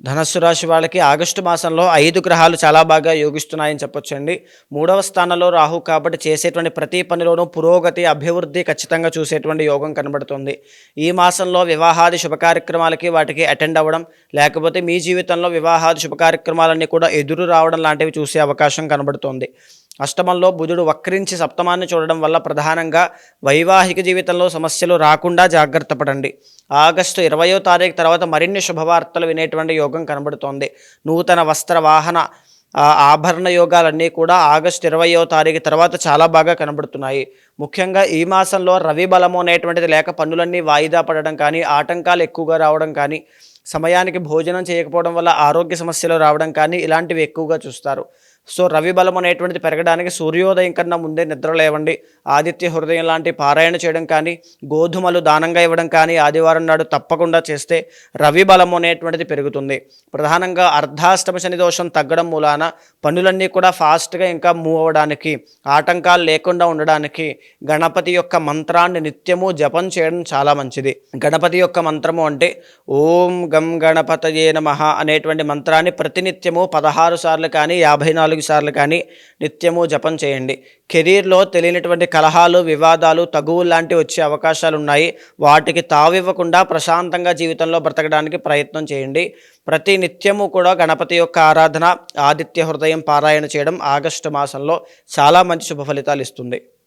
ధనస్సు రాశి వాళ్ళకి ఆగస్టు మాసంలో 5 గ్రహాలు చాలా బాగా యోగిస్తున్నాయని చెప్పొచ్చండి. 3వ స్థానంలో రాహు కాబట్టి చేసేటువంటి ప్రతి పనిలోనూ పురోగతి, అభివృద్ధి ఖచ్చితంగా చూసేటువంటి యోగం కనబడుతుంది. ఈ మాసంలో వివాహాది శుభ కార్యక్రమాలకి వాటికి అటెండ్ అవ్వడం, లేకపోతే మీ జీవితంలో వివాహాది శుభ కార్యక్రమాలన్నీ కూడా ఎదురు రావడం లాంటివి చూసే అవకాశం కనబడుతోంది. అష్టమంలో బుధుడు వక్రించి సప్తమాన్ని చూడడం వల్ల ప్రధానంగా వైవాహిక జీవితంలో సమస్యలు రాకుండా జాగ్రత్త పడండి. ఆగస్టు 20వ తారీఖు తర్వాత మరిన్ని శుభవార్తలు వినేటువంటి యోగం కనబడుతోంది. నూతన వస్త్ర వాహన ఆభరణ యోగాలన్నీ కూడా ఆగస్టు 20వ తారీఖు తర్వాత చాలా బాగా కనబడుతున్నాయి. ముఖ్యంగా ఈ మాసంలో రవి బలము అనేటువంటిది లేక పనులన్నీ వాయిదా పడడం కానీ, ఆటంకాలు ఎక్కువగా రావడం కానీ, సమయానికి భోజనం చేయకపోవడం వల్ల ఆరోగ్య సమస్యలు రావడం కానీ ఇలాంటివి ఎక్కువగా చూస్తారు. సో రవి బలం అనేటువంటిది పెరగడానికి సూర్యోదయం కన్నా ముందే నిద్ర లేవండి. ఆదిత్య హృదయం లాంటి పారాయణ చేయడం కానీ, గోధుమలు దానంగా ఇవ్వడం కానీ ఆదివారం నాడు తప్పకుండా చేస్తే రవి బలం అనేటువంటిది పెరుగుతుంది. ప్రధానంగా అర్ధాష్టమ శని దోషం తగ్గడం మూలాన పనులన్నీ కూడా ఫాస్ట్గా ఇంకా మూవ్ అవ్వడానికి, ఆటంకాలు లేకుండా ఉండడానికి గణపతి యొక్క మంత్రాన్ని నిత్యము జపం చేయడం చాలా మంచిది. గణపతి యొక్క మంత్రము అంటే ఓం గం గణపతయే నమః అనేటువంటి మంత్రాన్ని ప్రతినిత్యము 16 సార్లు కానీ 54 సార్లు కానీ నిత్యము జపం చేయండి. కెరీర్లో తెలియనటువంటి కలహాలు, వివాదాలు, తగువులు లాంటివి వచ్చే అవకాశాలు ఉన్నాయి. వాటికి తావివ్వకుండా ప్రశాంతంగా జీవితంలో బ్రతకడానికి ప్రయత్నం చేయండి. ప్రతి నిత్యము కూడా గణపతి యొక్క ఆరాధన, ఆదిత్య హృదయం పారాయణ చేయడం ఆగస్టు మాసంలో చాలా మంచి శుభ ఫలితాలు ఇస్తుంది.